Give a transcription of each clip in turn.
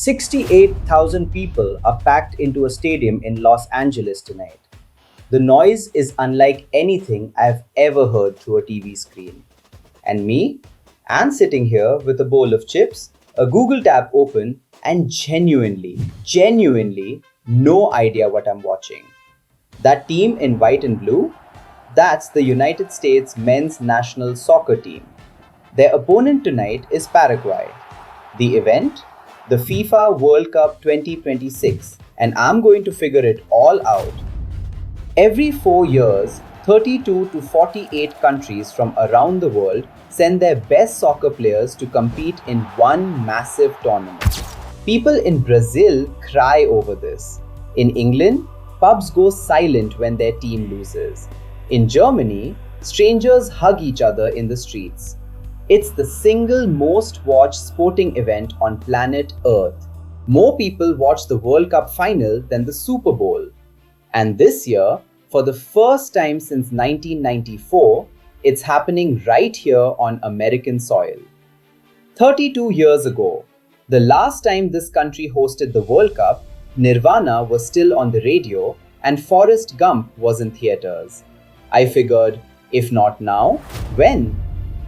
68,000 people are packed into a stadium in Los Angeles tonight. The noise is unlike anything I've ever heard through a TV screen. And me? I'm sitting here with a bowl of chips, a Google tab open, and genuinely no idea what I'm watching. That team in white and blue? That's the United States men's national soccer team. Their opponent tonight is Paraguay. The event? The FIFA World Cup 2026, and I'm going to figure it all out. Every 4 years, 32 to 48 countries from around the world send their best soccer players to compete in one massive tournament. People in Brazil cry over this. In England, pubs go silent when their team loses. In Germany, strangers hug each other in the streets. It's the single most watched sporting event on planet Earth. More people watch the World Cup final than the Super Bowl. And this year, for the first time since 1994, it's happening right here on American soil. 32 years ago, the last time this country hosted the World Cup, Nirvana was still on the radio and Forrest Gump was in theaters. I figured, if not now, when?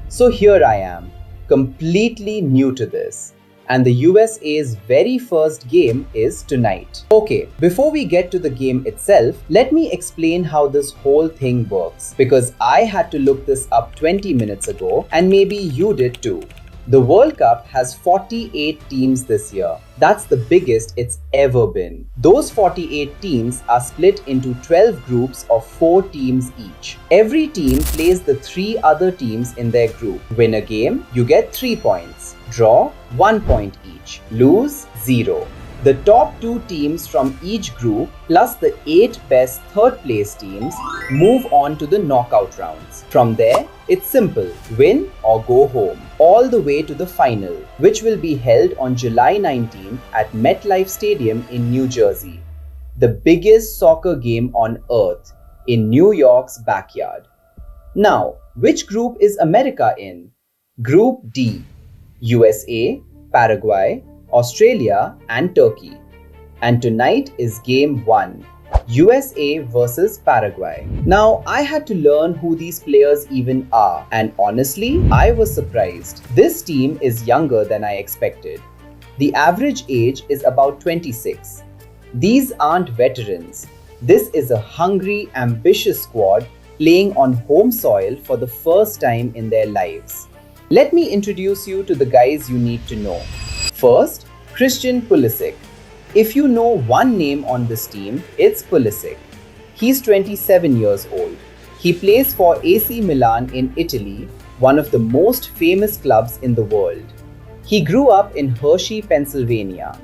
So here I am, completely new to this. And the USA's very first game is tonight. Okay, before we get to the game itself, let me explain how this whole thing works. Because I had to look this up 20 minutes ago, and maybe you did too. The World Cup has 48 teams this year. That's the biggest it's ever been. Those 48 teams are split into 12 groups of 4 teams each. Every team plays the 3 other teams in their group. Win a game, you get 3 points. Draw, 1 point each. Lose, 0. The top 2 teams from each group plus the 8 best third place teams move on to the knockout rounds. From there, it's simple, win or go home, all the way to the final, which will be held on July 19th at MetLife Stadium in New Jersey. The biggest soccer game on earth, in New York's backyard. Now, which group is America in? Group D, USA, Paraguay, Australia and Turkey. And tonight is game 1, USA versus Paraguay. Now, I had to learn who these players even are, and honestly, I was surprised. This team is younger than I expected. The average age is about 26. These aren't veterans. This is a hungry, ambitious squad playing on home soil for the first time in their lives. Let me introduce you to the guys you need to know. First, Christian Pulisic. If you know one name on this team, it's Pulisic. He's 27 years old. He plays for AC Milan in Italy, one of the most famous clubs in the world. He grew up in Hershey, Pennsylvania.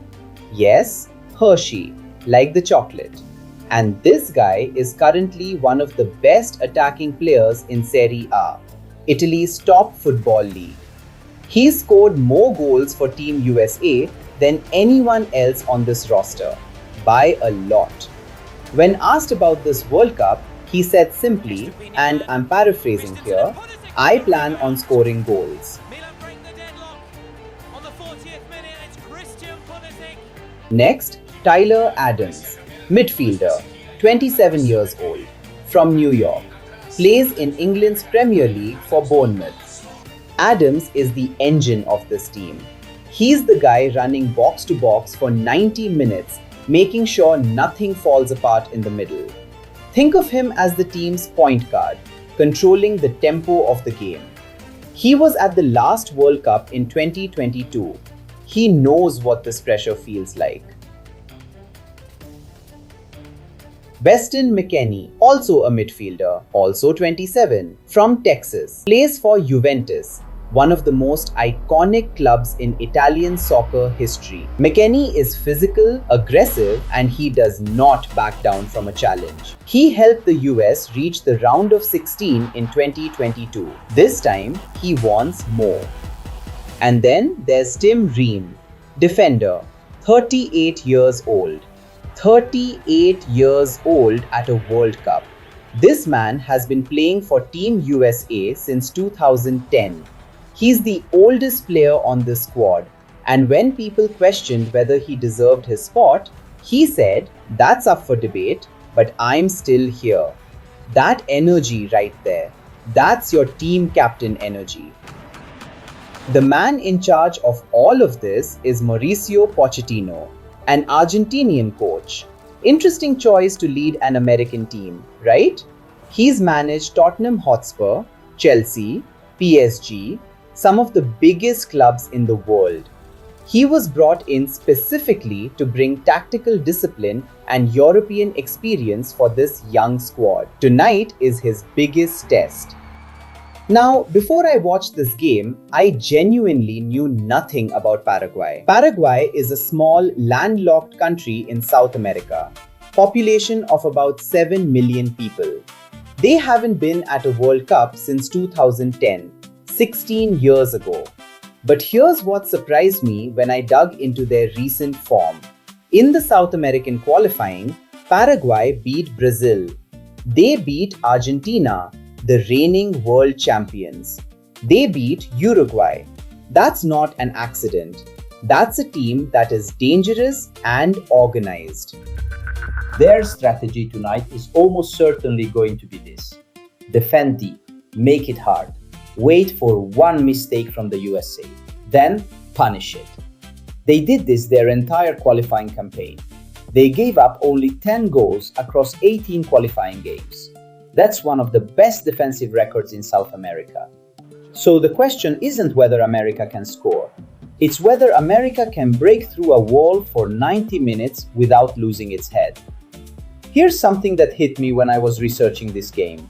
Yes, Hershey, like the chocolate. And this guy is currently one of the best attacking players in Serie A, Italy's top football league. He scored more goals for Team USA than anyone else on this roster, by a lot. When asked about this World Cup, he said simply, and I'm paraphrasing here, I plan on scoring goals. Next, Tyler Adams, midfielder, 27 years old, from New York, plays in England's Premier League for Bournemouth. Adams is the engine of this team. He's the guy running box to box for 90 minutes, making sure nothing falls apart in the middle. Think of him as the team's point guard, controlling the tempo of the game. He was at the last World Cup in 2022. He knows what this pressure feels like. Weston McKennie, also a midfielder, also 27, from Texas, plays for Juventus, one of the most iconic clubs in Italian soccer history. McKennie is physical, aggressive, and he does not back down from a challenge. He helped the US reach the round of 16 in 2022. This time, he wants more. And then there's Tim Ream, defender, 38 years old. 38 years old at a World Cup. This man has been playing for Team USA since 2010. He's the oldest player on this squad And when people questioned whether he deserved his spot, he said, "That's up for debate, but I'm still here." That energy right there, that's your team captain energy. The man in charge of all of this is Mauricio Pochettino, an Argentinian coach. Interesting choice to lead an American team, right? He's managed Tottenham Hotspur, Chelsea, PSG, some of the biggest clubs in the world. He was brought in specifically to bring tactical discipline and European experience for this young squad. Tonight is his biggest test. Now, before I watched this game, I genuinely knew nothing about Paraguay. Paraguay is a small, landlocked country in South America, population of about 7 million people. They haven't been at a World Cup since 2010, 16 years ago. But here's what surprised me when I dug into their recent form. In the South American qualifying, Paraguay beat Brazil. They beat Argentina, the reigning world champions. They beat Uruguay. That's not an accident. That's a team that is dangerous and organized. Their strategy tonight is almost certainly going to be this: defend deep, make it hard, wait for one mistake from the USA, then punish it. They did this their entire qualifying campaign. They gave up only 10 goals across 18 qualifying games. That's one of the best defensive records in South America. So the question isn't whether America can score. It's whether America can break through a wall for 90 minutes without losing its head. Here's something that hit me when I was researching this game.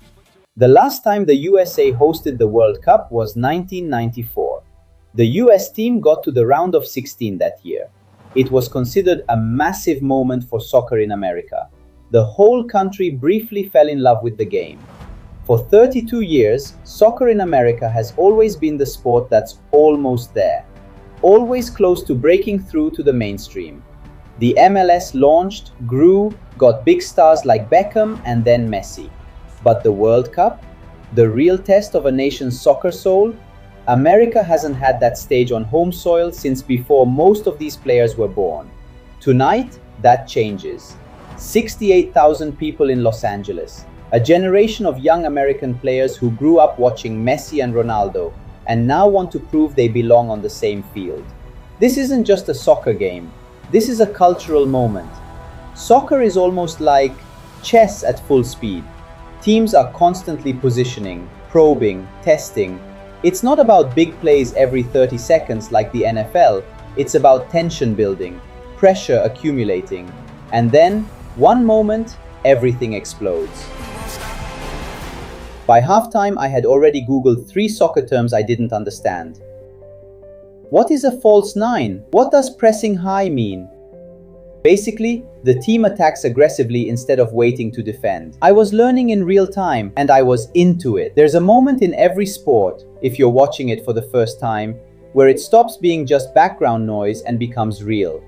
The last time the USA hosted the World Cup was 1994. The US team got to the round of 16 that year. It was considered a massive moment for soccer in America. The whole country briefly fell in love with the game. For 32 years, soccer in America has always been the sport that's almost there, always close to breaking through to the mainstream. The MLS launched, grew, got big stars like Beckham and then Messi. But the World Cup, the real test of a nation's soccer soul, America hasn't had that stage on home soil since before most of these players were born. Tonight, that changes. 68,000 people in Los Angeles, a generation of young American players who grew up watching Messi and Ronaldo and now want to prove they belong on the same field. This isn't just a soccer game, this is a cultural moment. Soccer is almost like chess at full speed. Teams are constantly positioning, probing, testing. It's not about big plays every 30 seconds like the NFL, it's about tension building, pressure accumulating, and then one moment, everything explodes. By halftime, I had already Googled 3 soccer terms I didn't understand. What is a false nine? What does pressing high mean? Basically, the team attacks aggressively instead of waiting to defend. I was learning in real time and I was into it. There's a moment in every sport, if you're watching it for the first time, where it stops being just background noise and becomes real.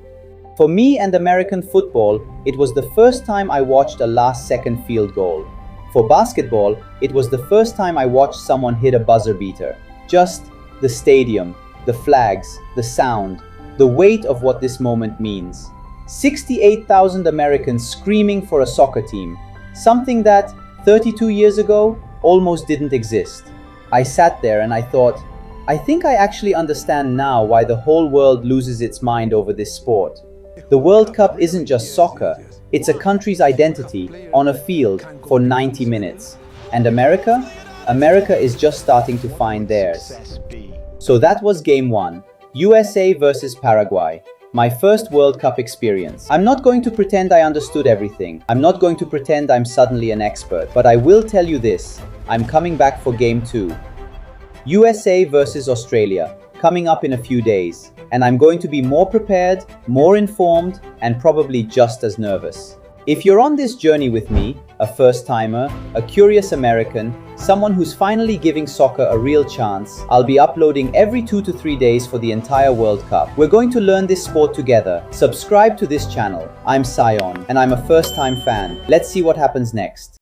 For me and American football, it was the first time I watched a last-second field goal. For basketball, it was the first time I watched someone hit a buzzer beater. Just the stadium, the flags, the sound, the weight of what this moment means. 68,000 Americans screaming for a soccer team, something that 32 years ago almost didn't exist. I sat there and I thought, I think I actually understand now why the whole world loses its mind over this sport. The World Cup isn't just soccer, it's a country's identity on a field for 90 minutes. And America? America is just starting to find theirs. So that was Game 1, USA versus Paraguay. My first World Cup experience. I'm not going to pretend I understood everything. I'm not going to pretend I'm suddenly an expert. But I will tell you this, I'm coming back for Game 2. USA versus Australia, coming up in a few days. And I'm going to be more prepared, more informed, and probably just as nervous. If you're on this journey with me, a first-timer, a curious American, someone who's finally giving soccer a real chance, I'll be uploading every 2 to 3 days for the entire World Cup. We're going to learn this sport together. Subscribe to this channel. I'm Sion, and I'm a first-time fan. Let's see what happens next.